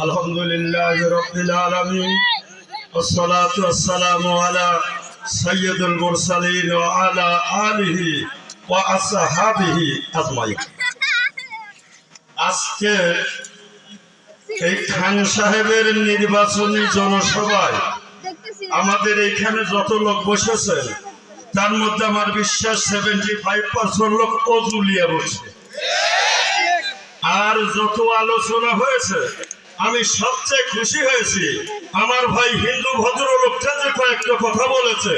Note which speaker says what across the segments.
Speaker 1: আলহামদুলিল্লাহি রাব্বিল আলামিন ওয়াসসালাতু ওয়াসসালামু আলা সাইয়্যিদুল মুরসালিন ওয়া আলা আলিহি ওয়া আসহাবিহি আজমাইন। আজকে এই খান সাহেবের নির্বাচনী জনসভায় আমাদের এইখানে যত লোক বসেছে তার মধ্যে আমার বিশ্বাস 75% লোক অজুলিয়া বসে। আর যত আলোচনা হয়েছে আমি সবচেয়ে খুশি হয়েছি আমার ভাই হিন্দু ভদ্রলোকটা যে কয়েকটা কথা বলেছে,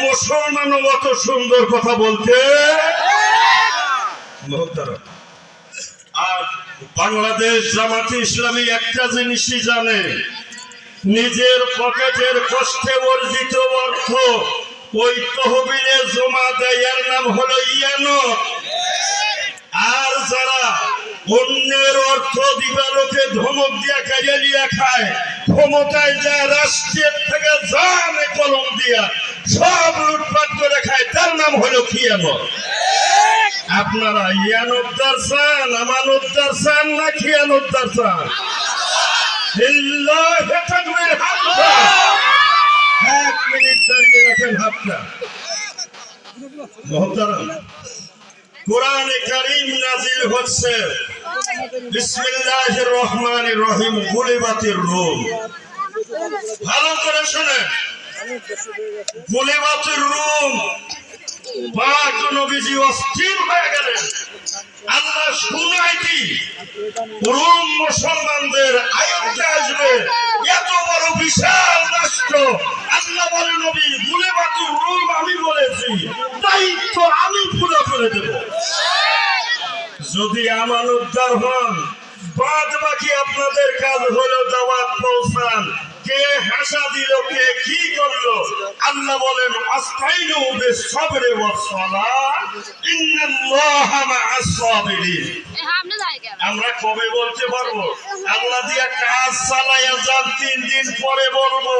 Speaker 1: মুসলমানও অত সুন্দর কথা বলতে। আর বাংলাদেশ জামাতে ইসলামী একটা জিনিসই জানে, নিজের পকেটের কষ্টে অর্জিত অর্থ ওই তহবিলে জমা দেয়, এর নাম হলো ইয়ানো। আর যারা অন্যের অর্থ দিবালোকে ধমক দিয়া কাইয়া খায়, ক্ষমতায় যায় রাষ্ট্রের থেকে জানে কলম দিয়া সব লুটপাট করে খায়, তার নাম হলো খিয়ানো। আপনারা ইয়ান উদ্ধার চান, আমান উদ্ধার চান না খিয়ান উদ্ধার চান? এক মিনিট দাঁড়িয়ে রাখেন হাতটা। মহতারাম, কোরআনে কারীম নাযিল হচ্ছে বিসমিল্লাহির রহমানির রহিম, গুলিবাতির রুম। ভালো করে শুনেন, গুলিবাতির রুম। পাক নবীজি অস্থির হয়ে গেলেন, আল্লাহ শুনাই কি রোম মুসলমানদের আয়ত্তে আসবে, এত বড় বিশাল রাষ্ট্র। আল্লাহ বলে, নবী গুলিবাতির রুম আমি বলেছি, দায়িত্ব আমি পুরো করে দেব। যদি আমার উদ্ধার হন, বাদ বাকি আপনাদের কাজ হলো দাওয়াত পৌঁছান। কে হাসা দিল, কে কি করলো, আল্লাহ বলেন আস্তাইনু বিস-সাবরি ওয়াস-সালাহ ইন্নাল্লাহা মা'আস সাবিরিন। আমরা কবে বলতে পারবো? আল্লাহ দিয়া কাজ চালাইয়া যান, 3 দিন পরে বলবো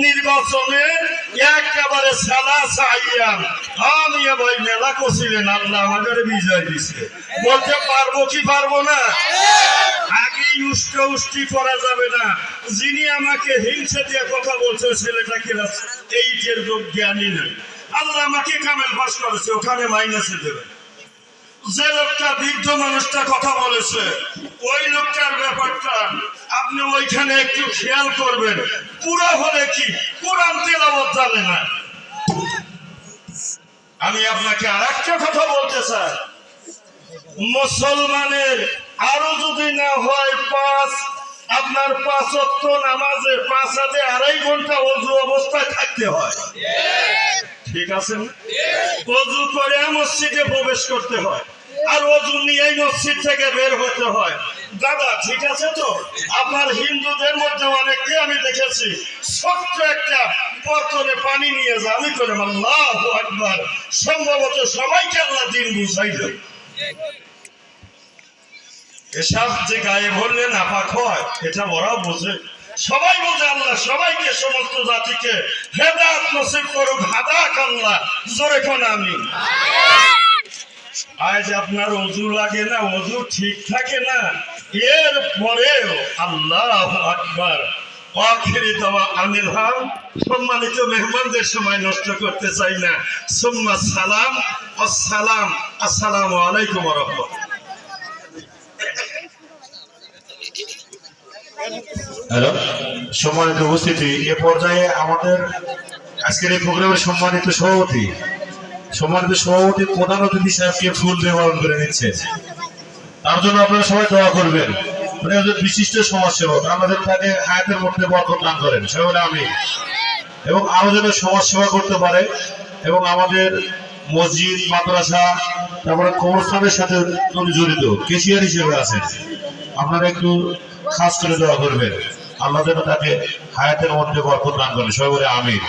Speaker 1: নির্বাচনে একেবারে সালা চাইয়াম আমি ভাই মেলা করছিলেন, আল্লাহ আমাদের বিজয় দিছে। বলতে পারবো কি পারবো না? আগেই উষ্টি করা যাবে না। যিনি আমাকে হিংসা দিয়ে কথা বলছে ছেলেটাকে 8 যোগ জ্ঞানী নাই, আল্লাহ আমাকে কামেল পাস করেছে, ওখানে মাইনাসে দেবে। যে লোকটা বৃদ্ধ মানুষটা কথা বলেছে ওই লোকটার ব্যাপারটা আপনি ওইখানে একটু খেয়াল করবেন। পুরো হলে কি কোরআন তেলাওয়াত জানে না। আমি আপনাকে আর একটা কথা বলতে চাই, মুসলমানের আরো যদি না হয় আপনার 5 ওয়াক্ত নামাজে 5 হাতে 2.5 ঘন্টা ওযু অবস্থায় থাকতে হয়, ঠিক আছে? ওযু করে মসজিদে প্রবেশ করতে হয়, আর ওযু নিয়ে মসজিদ থেকে বের হতে হয়। দাদা ঠিক আছে তো? আপনার হিন্দুদের মধ্যে অনেককে আমি দেখেছি ছোট্ট একটা বর্তনে পানি নিয়ে যায়, আমি করে আল্লাহু আকবার। সম্ভবত সবাইকে আল্লাহ দিন বুঝাইল। এসব যে গায়ে ভরলে নাপাক হয় এটা ওরাও বোঝে, সবাই বোঝে। আল্লাহ সবাইকে, সমস্ত জাতিকে হেদায়েত নসিব করুক। হাদাক আল্লাহ, জোরে কোন আমিন। আজ আপনার ওযু লাগে না, ওযু ঠিক থাকে না, এর পরেও আল্লাহু আকবার। আখিরি দাওয়া আনিল হাম। সম্মানিত মেহমানদের সময় নষ্ট করতে চাই না। সুম্মা সালাম, আসসালাম, আসসালামু আলাইকুম ওয়া রাহমাতুল্লাহ।
Speaker 2: হ্যালো, সম্মানিত উপস্থিতি, এ পর্যায়ে আমাদের আজকের এই প্রোগ্রামের সম্মানিত সভাপতি প্রধান অতিথি সাহেবকে ফুল দিয়ে বরণ করে নিচ্ছে। তার জন্য আপনারা সবাই দোয়া করবেন। উনি একজন বিশিষ্ট সমাজসেবক, আমাদের তাকে হায়াতের মধ্যে বরকত দান করেন, সবাই বলে আমিন। এবং আরো যেন সমাজসেবা করতে পারে এবং আমাদের মসজিদ, মাদ্রাসা, তারপরে কবরস্থানের সাথে উনি জড়িত, কেশিয়ার হিসেবে আছেন। আপনারা একটু খাস করে দোয়া করবেন, আল্লাহ যেন তাকে হায়াতের মধ্যে বরকত দান করেন, সবাই বলে আমিন।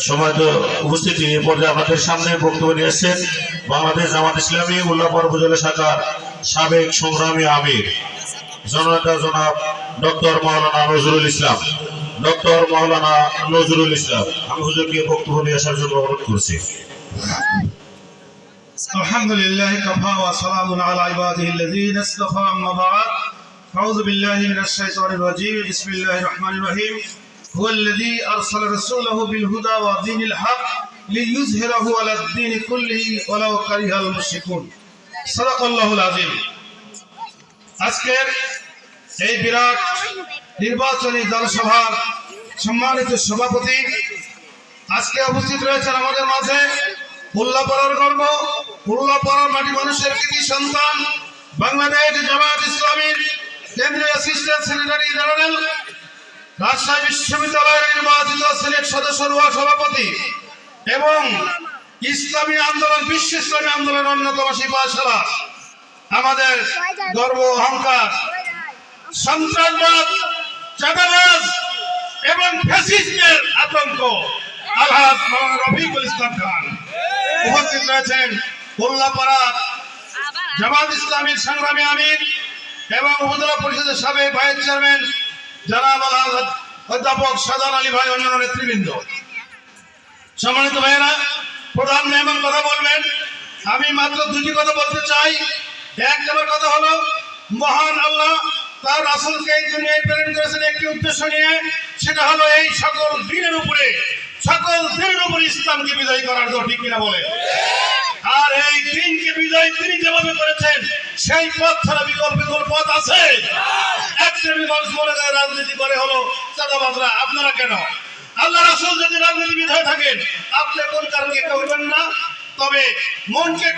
Speaker 2: সম্মানিত উপস্থিতি, এ পর্যায়ে আমাদের সামনে বক্তব্য নিয়ে এসেছেন বাংলাদেশ জামাত ইসলামী উল্লাহপুর উপজেলা শাখার সাবেক সংগ্রামী আমির জননেতা জনাব ডক্টর মাওলানা নজরুল ইসলাম। ডক্টর মাওলানা নজরুল ইসলাম। আমি হুজুরকে বক্তব্য নিয়ে আসার জন্য অনুরোধ করছি।
Speaker 3: الحمد لله كفى وسلام على عباده الذين اصطفى أما بعد أعوذ بالله من الشيطان الرجيم بسم الله الرحمن الرحيم هو الذي أرسل رسوله بالهدى ودين الحق ليظهره على الدين كله ولو كره المشركون صدق الله العظيم আজকের এই বিরাট নির্বাচনী জনসভার সম্মানিত সভাপতি আজকে উপস্থিত রয়েছেন আমাদের মাঝে উল্লাপাড়ার গর্ব, উল্লাপাড়ার মাটি মানুষের কৃতি সন্তান, বাংলাদেশ জামায়াত ইসলামীর কেন্দ্রীয় অ্যাসিস্ট্যান্ট সেক্রেটারি জেনারেল, রাজশাহী বিশ্ববিদ্যালয়ের নির্বাচিত সিনেট সদস্য সভাপতি এবং ইসলামী আন্দোলন বিশ্ব ইসলামী আন্দোলনের অন্যতম সিপাহসালা, আমাদের গর্ব অহংকার, সন্ত্রাসবাদ, চাঁদাবাজ এবং ফ্যাসিস্টের আতঙ্ক আলহাজ মাওলানা রফিকুল ইসলাম খান। উপস্থিত রয়েছেন উল্লাপাড়া জামাত ইসলামীর সংগ্রামী আমির এবং উপজেলা পরিষদের সাবেক ভাইস চেয়ারম্যান জনাব অধ্যাপক শাহজাহান আলী ভাই, অন্যান্য নেতৃবৃন্দ। সম্মানিত ভাইয়েরা, প্রধান মেহমান কথা বলবেন। আমি মাত্র দুটি কথা বলতে চাই। এক নম্বর কথা হলো, মহান আল্লাহ তার রাসূলকে এই দুনিয়ায় প্রেরণ করেছেন একটি উদ্দেশ্য নিয়ে, সেটা হলো এই সকল দিনের উপরে ইসলামকে বিজয় করার জন্য, ঠিক কিনা বলে? আর এই দিনকে বিজয় তিনি যেভাবে করেছেন সেই পথ ছাড়া বিকল্প পথ আছে? এক শ্রেণীর মানুষ মনে করে রাজনীতি করে হলো চাঁদাবাজরা। আপনারা কেন? আল্লাহ রাসূল যদি রাজনীতিবিদ হয়ে থাকেন, আপনি কোন কারণে করবেন না? তবে মনকে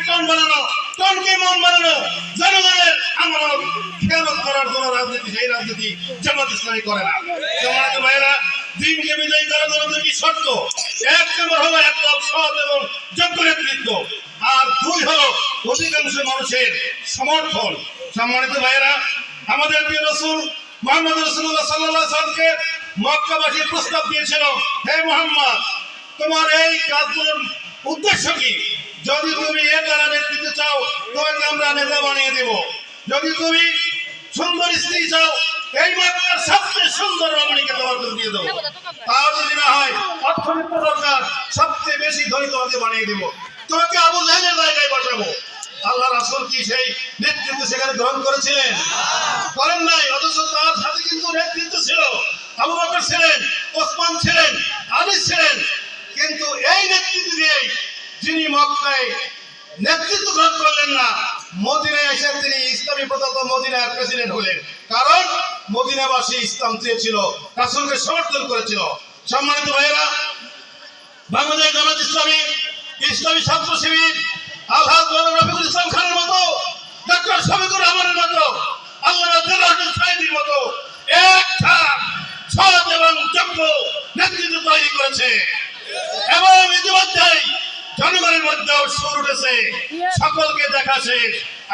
Speaker 3: টনকে মন বানানো, জনগণের আমানত খেয়ালত করার জন্য রাজনীতি, সেই রাজনীতি জামাত ইসলামী করে না। সম্মানিত ভাইয়েরা, দিনকে বিজয়ী করার জন্য দুটি শর্ত। এক নম্বর হলো একদল সৎ এবং যোগ্য নেতৃত্ব, আর দুই হলো অধিকাংশ মানুষের সমর্থন। সম্মানিত ভাইয়েরা, আমাদের প্রিয় রাসূল মুহাম্মদ রাসূলুল্লাহ সাল্লাল্লাহু আলাইহি ওয়াসাল্লামকে মক্কাবাসী প্রস্তাব দিয়েছিল, হে মুহাম্মদ, তোমার এই কাজগুলোর উদ্দেশ্য কি? যদি তুমি একারা নেতৃত্ব চাও, তোমাকে আমরা নেতা বানিয়ে দেব। যদি তুমি সুন্দর স্ত্রী চাও, এই মক্কার সবচেয়ে সুন্দর রমণীকে তোমার কাছে দিয়ে দেবো। তাও যদি না হয়, অর্থনীতি দরকার, সবচেয়ে বেশি ধনী তোমাকে বানিয়ে দেবো। তোমাকে আবু জাহেলের জায়গায় বসাবো। আল্লাহ রাসূল কি সেই নেতৃত্ব সেখানে গ্রহণ করেছিলেন? করেন নাই। অথচ তার সাথে কিন্তু নেতৃত্ব ছিল, আবু বকর ছিলেন, ওসমান ছিলেন, আলী ছিলেন। কিন্তু এই নেতৃত্ব দিয়েই যিনি মক্কায় নেতৃত্ব গ্রহণ করলেন না, মদিনায় এসে তিনি ইসলামী প্রজাত মদিনার প্রেসিডেন্ট হলেন। কারণ মদিনাবাসী ইসলাম চেয়েছিল, রাসূলকে সমর্থন করেছিল। সম্মানিত ভাইয়েরা, বাংলাদেশ জামাত ইসলামী, ইসলামী ছাত্র শিবির, আলহাজ মাওলানা রফিকুল ইসলাম খানের মতো, ডক্টর শফিকুর রহমানের মতো, আল্লামা দেলোয়ার হোসেন সাঈদীর মতো একটা সৎ এবং যোগ্য নেতৃত্ব তৈরি করেছে এবং ইতিমধ্যেই জনগণের মধ্যেও সুর উঠেছে। সকলকে দেখাচ্ছে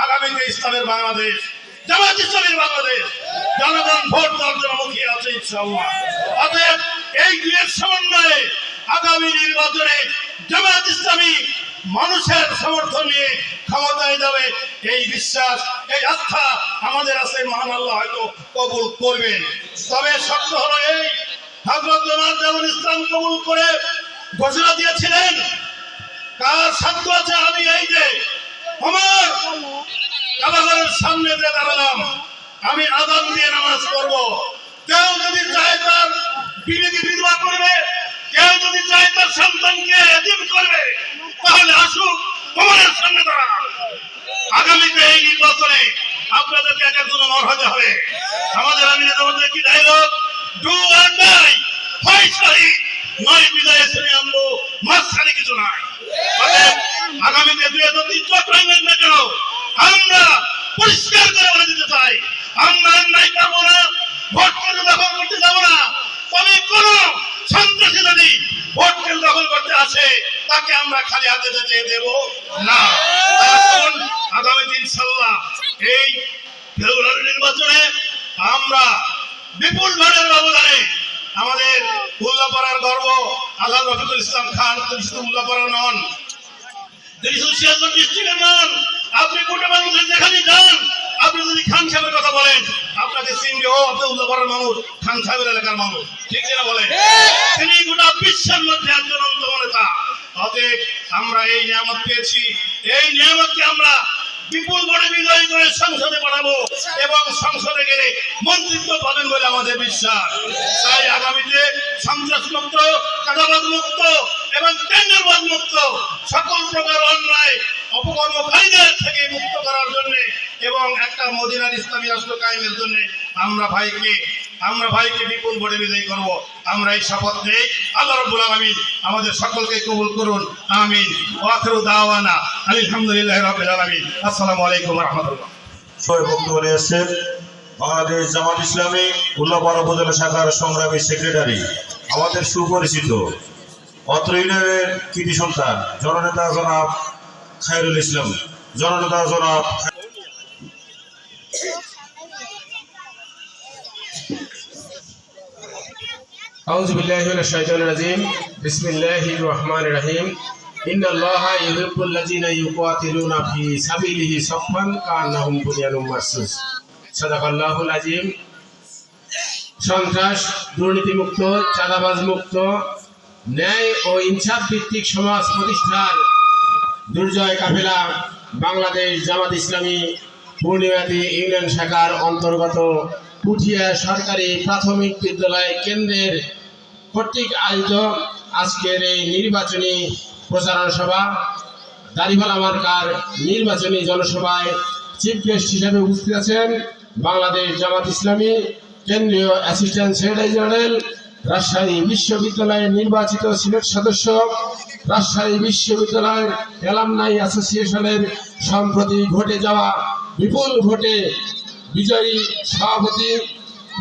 Speaker 3: আগামীতে ইসলামের বাংলাদেশ, জামাত ইসলামের বাংলাদেশ। জনগণ ভোট দেওয়ার জন্য মুখিয়ে আছে ইনশাআল্লাহ। অতএব এই দুয়ের সমন্বয়ে আগামী নির্বাচনে জামাত ইসলামী মানুষের সমর্থন নিয়ে ক্ষমতায় যাবে, এই বিশ্বাস, এই আস্থা আমাদের আছে। মহান আল্লাহ হয়তো কবুল করবেন। তবে শর্ত হলো এই, হযরত ওমর যেমন ইসলাম কবুল করে ঘোষণা দিয়েছিলেন, কার সাধ্য আছে আমি এই যে ওমর কাবাঘরের সামনে দিয়ে দাঁড়ালাম, আমি আযান দিয়ে নামাজ পড়ব। কেউ যদি চায় তার বিবিকে বিধবা করবে, কেউ যদি চায় তার সন্তানকে এতিম করবে, তাহলে আসুক ওমরের সামনে দাঁড়ান। আগামীতে এই নির্বাচনে আপনাদেরকে এক একজন ওমর হতে হবে। আমাদের আমিনের মধ্যে কি ডায়লগ, ডু আর ডাই, হয় শহীদ নয় বিদায় শ্রেণী আনবো, মাঝখানে কিছু নাই। আগামীতে 2003 চোখ রাখবেন না কেন, আমরা পরিষ্কার করে বলে দিতে চাই, আমরা অন্যায় করবো না, ভোট কেন্দ্র দখল করতে যাবো না। তবে কোন সন্ত্রাসী যদি ভোট কেন্দ্র দখল করতে আসে, তাকে আমরা খালি হাতে যেতে দেব না। এখন আগামী ইনশাআল্লাহ এই ফেব্রুয়ারি নির্বাচনে আমরা বিপুল ভোটের ব্যবধানে আমাদের উল্লাপাড়ার গর্ব আলহাজ রফিকুল ইসলাম খান, তিনি শুধু উল্লাপাড়া নন, তিনি শুধু সিরাজগঞ্জ ডিস্ট্রিক্টের নন, আপনি গোটা বাংলাদেশ যেখানে যান আপনি যদি খান সাহেবের কথা বলেন, আপনাকে চিনবে, ও আপনি উল্লাপাড়ার মানুষ, খান সাহেবের এলাকার মানুষ, ঠিক কিনা বলেন? তিনি গোটা বিশ্বের মধ্যে একজন অন্যতম নেতা। অতএব আমরা এই নিয়ামত পেয়েছি, এই নিয়ামতকে আমরা বিপুল ভোটে বিজয়ী করে সংসদে পাঠাবো এবং সংসদে গেলে মন্ত্রিত্ব পাবেন বলে আমাদের বিশ্বাস। তাই আগামীতে সন্ত্রাস মুক্ত, চাঁদাবাজ মুক্ত এবং টেন্ডারবাজ মুক্ত, সকল প্রকার অন্যায় অপকর্মকারীদের থেকে মুক্ত করার জন্য এবং একটা মদিনার ইসলামী রাষ্ট্র কায়েমের জন্য আমরা ভাইকে বিপুল ভোটে বিজয়ী করব। আমরা এই শপথ নেই। আল্লাহ রাব্বুল আলামিন আমাদের সকলকে কবুল করুন, আমিন। ওয়া আখিরু দাওয়ানা আলহামদুলিল্লাহি রাব্বিল আলামিন। আসসালামু আলাইকুম ওয়া রাহমাতুল্লাহ।
Speaker 2: সবাই বক্তব্য নিয়ে এসেছেন বাংলাদেশ জামাত ইসলামী উল্লাপাড়া উপজেলা শাখার সংগ্রামী সেক্রেটারি, আমাদের সুপরিচিত অত্র ইউনিয়নের কৃতি সন্তান জননেতা জনাব খায়রুল ইসলাম, জননেতা জনাব
Speaker 4: أعوذ بالله من الشيطان الرجيم بسم الله الرحمن الرحيم إن الله يحب الذين يقاتلون في سبيله صفا كأنهم بنيان مرصوص صدق الله العظيم। সন্ত্রাস, দুর্নীতিমুক্ত, চাঁদাবাজ মুক্ত, ন্যায় ও ইনসাফ ভিত্তিক সমাজ প্রতিষ্ঠার দুর্জয় কাফেলা বাংলাদেশ জামাত ইসলামী পূর্ণিমাদি ইউনিয়ন শাখার অন্তর্গত পুঠিয়া সরকারি প্রাথমিক বিদ্যালয় কেন্দ্রের কর্তৃক আয়োজিত আজকের এই নির্বাচনী প্রচারণা সভা, দাড়িপাল্লা মার্কার নির্বাচনী জনসভায় চিফ গেস্ট হিসেবে উপস্থিত আছেন বাংলাদেশ জামাত ইসলামী কেন্দ্রীয় অ্যাসিস্ট্যান্ট সেক্রেটারি জেনারেল, রাজশাহী বিশ্ববিদ্যালয়ের নির্বাচিত সিনেট সদস্য, রাজশাহী বিশ্ববিদ্যালয়ের অ্যালামনাই অ্যাসোসিয়েশনের সম্প্রতি ঘটে যাওয়া বিপুল ভোটে বিজয়ী সভাপতি,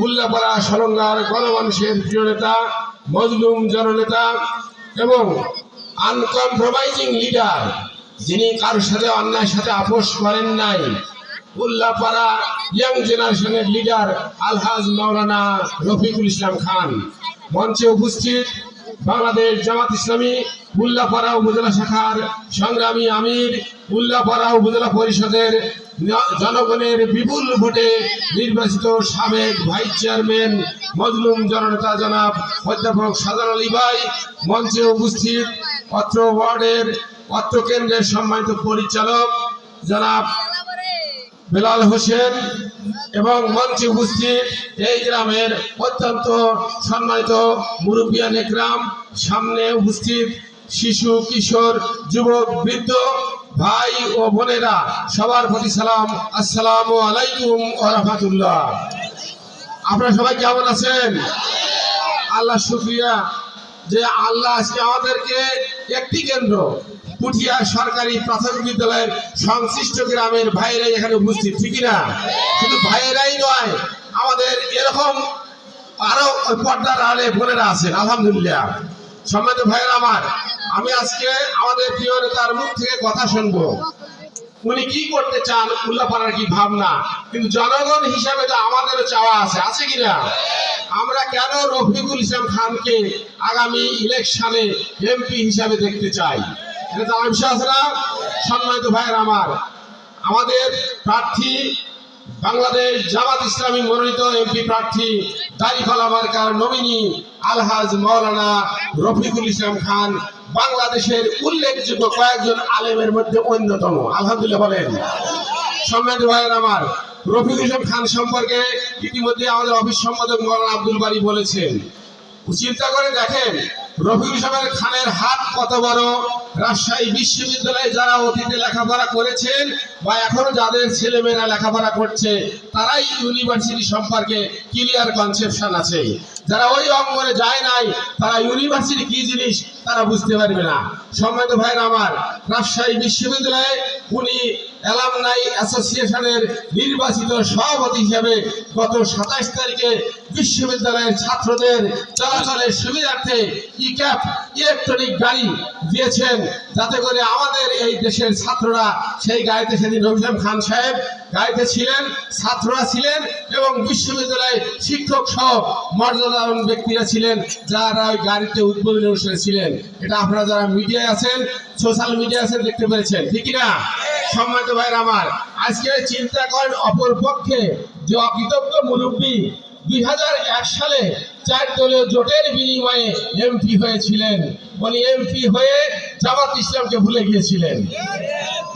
Speaker 4: উল্লাপাড়া সলঙ্গার গণমানুষের প্রিয় নেতা, মজলুম জননেতা এবং আনকম্প্রোমাইজিং লিডার, যিনি কারোর সাথে অন্যায়ের সাথে আপোষ করেন নাই, উল্লাপাড়া ইয়াং জেনারেশনের লিডার আলহাজ মাওলানা রফিকুল ইসলাম খান। মঞ্চে উপস্থিত বাংলাদেশ জামাত ইসলামী উল্লাপাড়া উপজেলা শাখার সংগ্রামী আমির, উল্লাপাড়া উপজেলা পরিষদের জনগণের বিপুল ভোটে নির্বাচিত সাবেক ভাইস চেয়ারম্যান মজলুম জননেতা জনাব অধ্যাপক সাজান আলী ভাই, মঞ্চে উপস্থিত অত্র ওয়ার্ডের অত্র কেন্দ্রের সম্মানিত পরিচালক জনাব বেলাল হোসেন এবং মঞ্চে উপস্থিত এই গ্রামের অত্যন্ত সম্মানিত মুরব্বিয়ান একরাম, সামনে উপস্থিত শিশু, কিশোর, যুবক, বৃদ্ধ ভাই ও বোনেরা, সবার প্রতি সালাম, আসসালামু আলাইকুম ওয়া রাহমাতুল্লাহ। আপনারা সবাই কেমন আছেন? আল্লাহ শুকরিয়া যে আল্লাহ আজকে আমাদেরকে একটি কেন্দ্র পুঠিয়া সরকারি প্রাথমিক বিদ্যালয়ের সংশ্লিষ্ট গ্রামের ভাইয়েরাই এখানে উপস্থিত, ঠিকই না? শুধু ভাইয়েরাই নয়, আমাদের এরকম আরো পর্দার আড়ে বোনেরা আছেন, আলহামদুলিল্লাহ। সম্মানিত ভাইয়েরা আমার, আমি আজকে আমাদের প্রিয় নেতার মুখ থেকে কথা শুনবো, উনি কি করতে চান, উল্লাপাড়ার কি ভাবনা, কিন্তু জনগণ হিসাবে তো আমাদেরও চাওয়া আছে, আছে কিনা? আমরা কেন রফিকুল ইসলাম খানকে আগামী ইলেকশনে এমপি হিসাবে দেখতে চাই, এটা তো আমার বিশ্বাস না। সম্মানিত ভাইয়েরা আমার, আমাদের প্রার্থী বাংলাদেশ জামাত ইসলামী মনোনীত এমপি প্রার্থী দাড়িপাল্লা মার্কার নমিনি আলহাজ মাওলানা রফিকুল ইসলাম খান বাংলাদেশের উল্লেখযোগ্য কয়েকজন আলেমের মধ্যে অন্যতম, আলহামদুলিল্লাহ বলেন। সম্মানিত ভাইয়েরা আমার, রফিকুল ইসলাম খান সম্পর্কে ইতিমধ্যে আমাদের অফিস সম্পাদক মাওলানা আব্দুল বারী বলেছেন। চিন্তা করে দেখেন রফিকুল ইসলাম খানের হাত কত বড়। রাজশাহী বিশ্ববিদ্যালয়ে যারা অতীতে লেখাপড়া করেছেন বা এখনো যাদের ছেলেমেয়েরা লেখাপড়া করছে, তারাই ইউনিভার্সিটি সম্পর্কে ক্লিয়ার কনসেপশন আছে। যারা ওই অঙ্গনে যায় নাই, তারা ইউনিভার্সিটি কি জিনিস তারা বুঝতে পারবে না। সম্মানিত ভাইরা আমার, রাজশাহী বিশ্ববিদ্যালয়ে উনি অ্যালামনাই অ্যাসোসিয়েশনের নির্বাচিত সভাপতি হিসেবে গত 27 তারিখে বিশ্ববিদ্যালয়ের ছাত্রদের চলাচলের সুবিধার্থে ই-ক্যাব ইলেকট্রনিক গাড়ি দিয়েছেন, যাতে করে আমাদের এই দেশের ছাত্ররা সেই গাড়িতে, সেদিন রফিকুল ইসলাম খান সাহেব গাড়িতে ছিলেন, ছাত্ররা ছিলেন এবং বিশ্ববিদ্যালয়ের শিক্ষক সহ মর্যাদাবান ব্যক্তিরা ছিলেন, যারা ওই গাড়িতে উদ্বোধনী অনুষ্ঠানে ছিলেন। এটা আপনারা যারা মিডিয়ায় আছেন, সোশ্যাল মিডিয়া আছেন, দেখতে পেরেছেন, ঠিক না? সম্মানিত ভাইরা আমার, আজকে চিন্তা করেন অপর পক্ষে যে অকৃতজ্ঞ মুরব্বী 2001 সালে 4 দলীয় জোটের বিনিময়ে এমপি হয়েছিলেন। উনি এমপি হয়ে জামাত ইসলামকে ভুলে গিয়েছিলেন।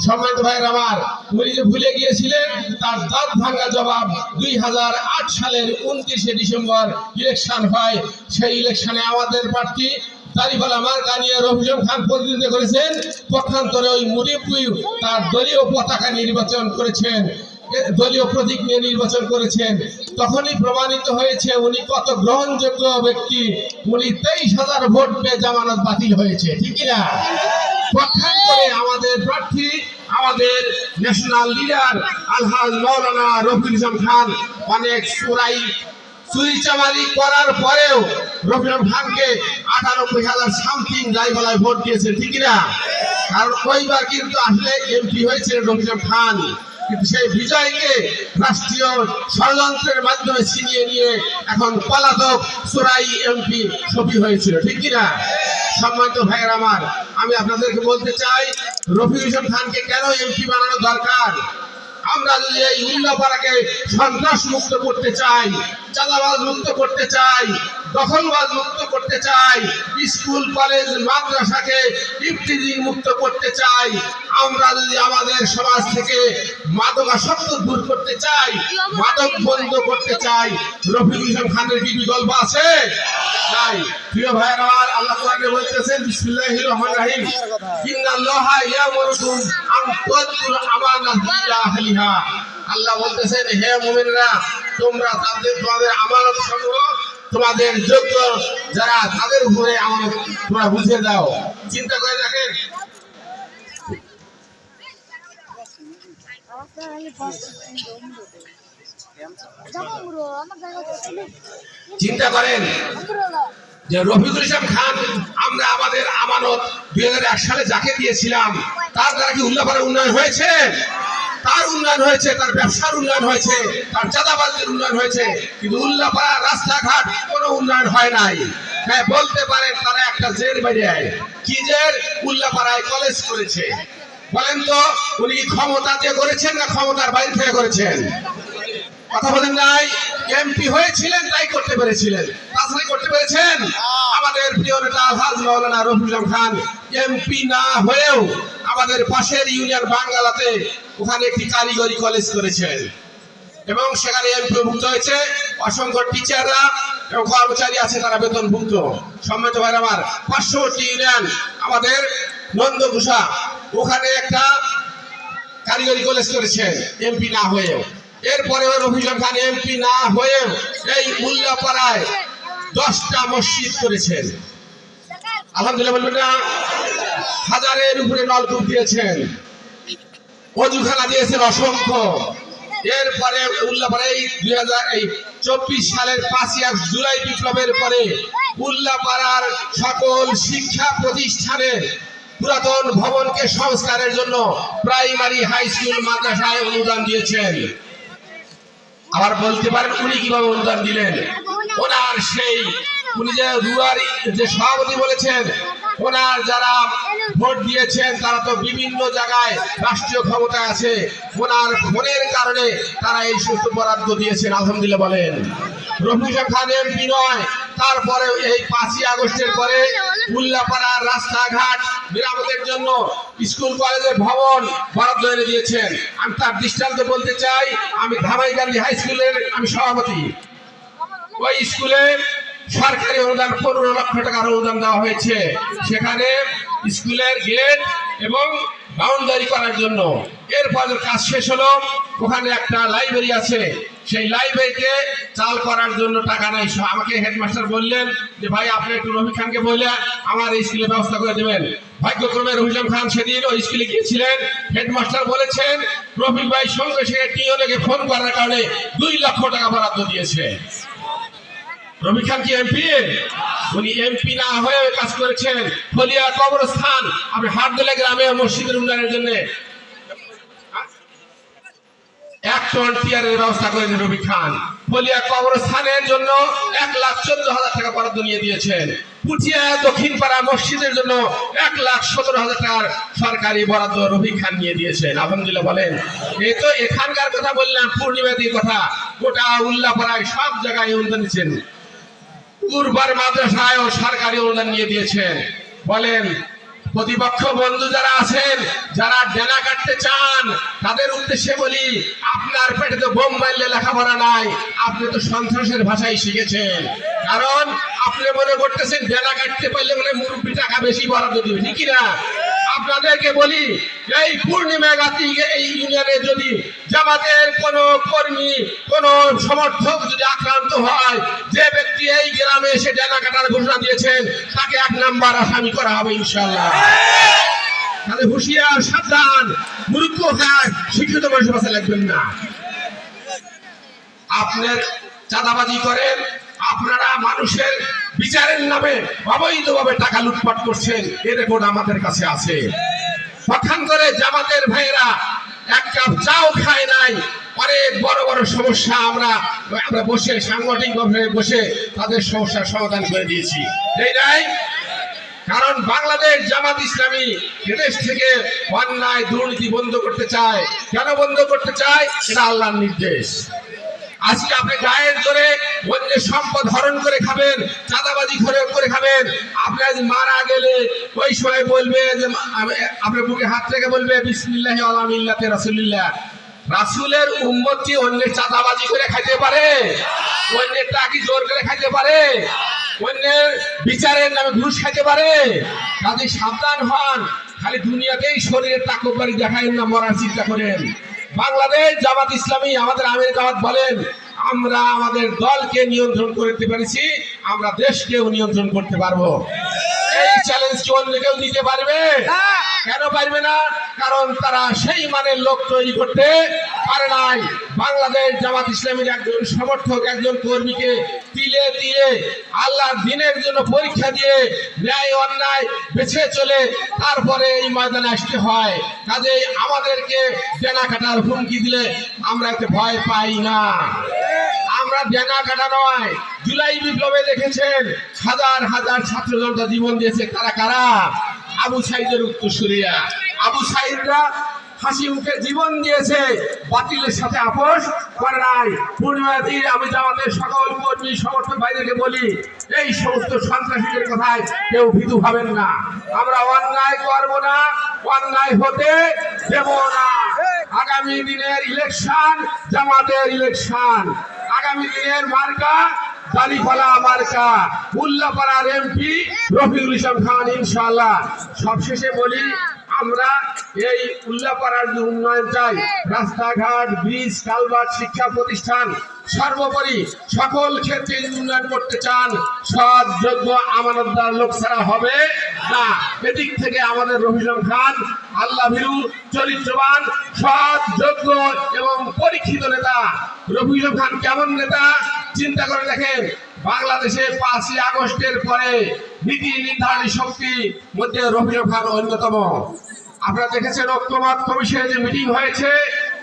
Speaker 4: সম্মানিত ভাইয়ের আমার, উনি যে ভুলে গিয়েছিলেন তার দাঁত ভাঙা জবাব 2008 সালের 29শে ডিসেম্বর ইলেকশন হয়। সেই ইলেকশনে আমাদের প্রার্থী দাড়িপাল্লা মার্কা নিয়ে রফিকুল খান প্রতিদ্বন্দ্বিতা করেছেন। পক্ষান্তরে ওই মুরিব্বি তার দলীয় পতাকা নির্বাচন করেছেন, দলীয় প্রতীক নিয়ে নির্বাচন করেছেন। তখনই প্রমাণিত হয়েছে উনি কত গ্রহণযোগ্য ব্যক্তি। উনি 23,000 ভোট পেয়ে জামানত বাতিল হয়েছে, ঠিক কিনা? পক্ষান্তরে আমাদের প্রার্থী, আমাদের ন্যাশনাল লিডার আলহাজ মাওলানা রফিকুল খান অনেক চুরি চামারি করার পরেও রফিকুল খানকে 98,000 সামথিং দাঁড়িপাল্লায় ভোট দিয়েছেন, ঠিক কিনা? কারণ ওইবার কিন্তু আসলে এমপি হয়েছিলেন রফিকুল খান, কিন্তু সেই বিজয়কে রাষ্ট্রীয় ষড়যন্ত্রের মাধ্যমে ছিনিয়ে নিয়ে এখন পলাতক চোরাই এমপি শফি হয়েছিল, ঠিক কিনা? সম্মানিত ভাইয়ের আমার, আমি আপনাদেরকে বলতে চাই রফিকুল খানকে কেন এমপি বানানো দরকার। আমরা যদি এই উল্লাপাড়াকে সন্ত্রাস মুক্ত করতে চাই, চাঁদাবাজ মুক্ত করতে চাই, দখলবাজ মুক্ত করতে চাই, স্কুল কলেজ মাদ্রাসাকে ইফতিজিং মুক্ত করতে চাই, আমরা যদি আমাদের সমাজ থেকে মাদকাসক্ত দূর করতে চাই, মাদক বন্ধ করতে চাই, রফিকুল খানের কি বিকল্প আছে? তাই প্রিয় ভাইয়েরা আমার, আল্লাহ কোরআনে বলতেছেন বিসমিল্লাহির রহমানির রহিম, ইন্নাল্লাহা ইয়ামুরুকুম আন তুআদ্দুল আমানাতি ইলা আহলিহা। আল্লাহ বলতেছেন, হে মুমিনরা, তোমরা তোমাদের আমানত সমূহ তোমাদের যোগ্য যারা তাদের উপরে আমানত তোমরা বুঝে দাও। চিন্তা করে দেখেন, চিন্তা করেন যে রফিকুল খান আমরা আমাদের আমানত 2001 সালে যাকে দিয়েছিলাম তার দ্বারা কি উল্লাপাড়ার উন্নয়ন হয়েছে? তার উন্নয়ন হয়েছে, তার ব্যবসার উন্নয়ন হয়েছে, তার চাঁদাবাজের উন্নয়ন হয়েছে, কিন্তু উল্লাপাড়া রাস্তাঘাট কোনো উন্নয়ন হয় নাই। হ্যাঁ, বলতে পারেন তারা একটা জেল বাইরে কি জেল? উল্লাপাড়ায় কলেজ করেছে। বলেন তো উনি কি ক্ষমতা দিয়ে করেছেন না ক্ষমতার বাইরে থেকে করেছেন? কথা বলেন নাই। এমপি হয়েছিলেন তাই করতে পেরেছিলেন, তাছাড়া করতে পেরেছেন? আমাদের প্রিয় নেতা আলহাজ মাওলানা রফিকুল খান এমপি না হয়েও আমাদের পাশের ইউনিয়ন বাঙ্গালাতে ওখানে একটি কারিগরি কলেজ করেছেন এবং সেখানে এমপিভুক্ত হয়েছে। অসংখ্য টিচাররা এবং কর্মচারী আছে, তারা বেতনভুক্ত। সম্মানিত ভাইরা আমার, 500টি ইউনিয়ন আমাদের নন্দঘোষা ওখানে একটা কারিগরি কলেজ করেছেন এমপি না হয়েও। এরপরে রফিকুল খান এমপি না হয়েও এই উল্লাপাড়ায় 10টা মসজিদ করেছেন। আলহামদুলিল্লাহ বলবেন না? হাজারের উপরে নলকূপ দিয়েছেন, অজুখানা দিয়েছেন অসংখ্য। এরপরে উল্লাপাড়ায় 2024 সালের 5 জুলাই বিপ্লবের পরে উল্লাপাড়ার সকল শিক্ষা প্রতিষ্ঠানে পুরাতন ভবনকে সংস্কারের জন্য প্রাইমারি হাই স্কুল মাদ্রাসায় অনুদান দিয়েছেন। আবার বলতে পারেন উনি কিভাবে অনুদান দিলেন? ওনার সেই উনি যে রুয়ার যে সভাপতি বলেছেন, ওনার যারা ভোট দিয়েছেন তারা তো বিভিন্ন জায়গায় রাষ্ট্রীয় ক্ষমতায় আছে, ওনার ফোনের কারণে তারা এই সুস্থ বরাদ্দ দিয়েছেন। আলহামদুলিল্লাহ বলেন। রফিকুল খান এমপি নয়, তারপরে এই 5ই আগস্টের পরে উল্লাপাড়ার রাস্তাঘাট মেরামতের জন্য স্কুল কলেজের ভবন বরাদ্দ এনে দিয়েছেন। আমি তার দৃষ্টান্ত বলতে চাই, আমি ধামাইকান্দি হাই স্কুলের আমি সভাপতি। ওই স্কুলে সরকারি অনুদান 15 লক্ষ টাকার অনুদান দেওয়া হয়েছে। সেখানে স্কুলের গেট এবং বাউন্ডারি করার জন্য। এরপর কাজ শেষ হলো, ওখানে একটা লাইব্রেরি আছে, সেই লাইব্রেরিতে চাল করার জন্য টাকা নাই। আমাকে হেডমাস্টার বললেন যে ভাই আপনি একটু রফিক খানকে বললে আমার এই স্কুলের ব্যবস্থা করে দেবেন। ভাগ্যক্রমে রফিকুল খান সেদিন ওই স্কুলে গিয়েছিলেন। হেডমাস্টার বলেছেন রফিক ভাই সঙ্গে সঙ্গে টিওকে ফোন করার কারণে 2 লক্ষ টাকা বরাদ্দ দিয়েছে। রফিক খান কি এমপি? উনি এমপি না হয়ে কাজ করেছেন। ফলিয়া কবরস্থান আপনি হাটদোলা গ্রামে মসজিদের উন্নয়নের জন্য 1 টন টিয়ারের ব্যবস্থা করেছেন রফিক খান। বলিয়া কবরস্থানের জন্য 1,14,000 টাকা বরাদ্দ নিয়ে দিয়েছেন। পুঠিয়া দক্ষিণ পাড়া মসজিদের জন্য 1,17,000 টাকার সরকারি বরাদ্দ রফিক খান নিয়ে দিয়েছেন। আলহামদুলিল্লাহ বলেন। এই তো এখানকার কথা বললাম, পূর্ণিমাতির কথা। গোটা উল্লাপাড়ায় সব জায়গায় অনুদান দিচ্ছেন। উর্বর মাদ্রাসায়ও সরকারি অনুদান নিয়ে দিয়েছেন। বলেন, প্রতিপক্ষ বন্ধু যারা আছেন, যারা ডেনা কাটতে চান, তাদের উদ্দেশ্যে বলি, আপনার পেটে তো বোম মারলে লেখাপড়া নাই, আপনি তো সন্ত্রাসের ভাষাই শিখেছেন। কারণ আপনি মনে করতেছেন ডেনা কাটতে পারলে মানে মুরব্বী টাকা বেশি বরাদ্দ দিবে, ঠিক না? আপনাদেরকে বলি, এই পূর্ণিমা গাতি এই ইউনিয়নে যদি জামাতের কোন কর্মী, কোন সমর্থক যদি আক্রান্ত হয়, যে ব্যক্তি এই গ্রামে এসে ডেনা কাটার ঘোষণা দিয়েছেন, তাকে 1 নাম্বার আসামি করা হবে ইনশাআল্লাহ। তাহলে হুঁশিয়ার, সাবধান, মূর্খ কাজ, শিক্ষিত মানুষের কাছে লাগবেন না। আপনার চাঁদাবাজি করেন, আপনারা মানুষের বিচারের নামে অবৈধভাবে টাকা লুটপাট করছেন, এর রেকর্ড আমাদের কাছে আছে। পক্ষান্তরে জামাতের ভাইয়েরা 1 কাপ চাও খায় নাই, অনেক বড় বড় সমস্যা আমরা বসে সাংগঠনিকভাবে বসে তাদের সমস্যার সমাধান করে দিয়েছি। এই নাই কারণ বাংলাদেশ জামাত ইসলামী এদেশ থেকে অন্যায় দুর্নীতি বন্ধ করতে চায়। কেন বন্ধ করতে চায়? এটা আল্লাহর নির্দেশ। আজকে আপনি গায়ের জোরে অন্যের সম্পদ হরণ করে খাবেন, চাঁদাবাজি করে খাবেন। আপনি আজ মারা গেলে ওই সময় বলবে যে আপনার বুকে হাত রেখে বলবে বিসমিল্লাহি আলা মিল্লাতে রাসূলিল্লাহ। রাসূলের উম্মত কি অন্যের চাঁদাবাজি করে খাইতে পারে? অন্যের টাকা জোর করে খাইতে পারে? অন্যের বিচারের নামে ঘুষ খাইতে পারে? কাজে সাবধান হন। খালি দুনিয়াতেই শরীরের তাকববারি দেখায়েন না, মরার চিন্তা করেন। বাংলাদেশ জামাত ইসলামী, আমাদের আমির জামাত বলেন, আমরা আমাদের দলকে নিয়ন্ত্রণ করতে পেরেছি, আমরা দেশকেও নিয়ন্ত্রণ করতে পারবো। এই চ্যালেঞ্জ কি অন্য কেউ দিতে পারবে? কেন পারবে না? কারণ তারা সেই মানের লোক তৈরি করতে পারে নাই। বাংলাদেশ জামাত ইসলামীর একজন সমর্থক, একজন কর্মীকে তিলে তিলে আল্লাহর দ্বীনের জন্য পরীক্ষা দিয়ে ন্যায় অন্যায় বেছে চলে তারপরে এই ময়দানে আসতে হয়। কাজেই আমাদেরকে ডেনা কাটার হুমকি দিলে আমরা এতে ভয় পাই না। আমরা ডেনা কাটা নয়। জুলাই বিপ্লবে দেখেছেন হাজার হাজার ছাত্র জনতা জীবন দিয়েছে। তারা কারা? আবু সাইদের উত্তরসূরিরা। আবু সাইদরা হাসি মুখে জীবন দিয়েছে, বাতিলের সাথে আপোষ করে নাই। পূর্ণিমাতির আমি জামাতের সকল কর্মী সমর্থক ভাইদেরকে বলি, এই সমস্ত সন্ত্রাসীদের কথায় কেউ ভীতু ভাবেন না। আমরা অন্যায় করব না, অন্যায় হতে দেব না। আগামী দিনের ইলেকশন জামাতের ইলেকশন। আগামী দিনের মার্কা দাড়িপাল্লা মার্কা, উল্লাপাড়ার এমপি রফিকুল ইসলাম খান ইনশাআল্লাহ। সবশেষে বলি, আমরা এই উল্লাপাড়ার যে উন্নয়ন চাই, রাস্তাঘাট, ব্রিজ, কালভার্ট, শিক্ষা প্রতিষ্ঠান, সর্বোপরি সকল ক্ষেত্রে উন্নয়ন করতে চান, সৎ, যোগ্য, আমানতদার লোক ছাড়া হবে না। এদিক থেকে আমাদের রফিকুল খান আল্লাহ ভীরু, চরিত্রবান, সৎ, যোগ্য এবং পরীক্ষিত নেতা। রফিকুল খান কেমন নেতা চিন্তা করে দেখেন। বাংলাদেশে 5ই আগস্টের পরে নীতি নির্ধারণী শক্তির মধ্যে রফিকুল খান অন্যতম। আপনারা দেখেছেন ঐক্যমত কমিশনের যে মিটিং হয়েছে,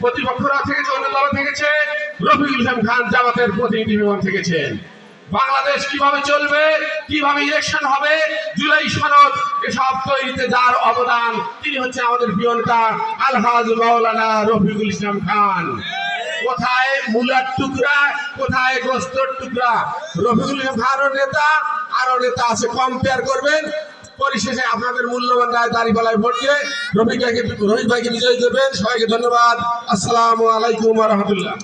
Speaker 4: প্রতিপক্ষরা থেকেছে, অন্য দল থেকেছে, রফিকুল ইসলাম খান জামাতের প্রতিনিধি বিমান থেকেছেন। বাংলাদেশ কিভাবে চলবে, কিভাবে ইলেকশন হবে, জুলাই সনদ, এসব তৈরিতে যার অবদান, তিনি হচ্ছে আমাদের প্রিয়নেতা আলহাজ মাওলানা রফিকুল ইসলাম খান। কোথায় মূলার টুকরা, কোথায় গোস্তর টুকরা? রফিকুল ইসলাম খানের নেতা আরো নেতা আছে, কম্পেয়ার করবেন। পরিশেষে আপনাদের মূল্যবান রায় দাঁড়িপাল্লায় ভোট দিয়ে রফিক ভাইকে বিজয়ী করবেন। সবাইকে ধন্যবাদ। আসসালামু আলাইকুম ওয়া রাহমাতুল্লাহ।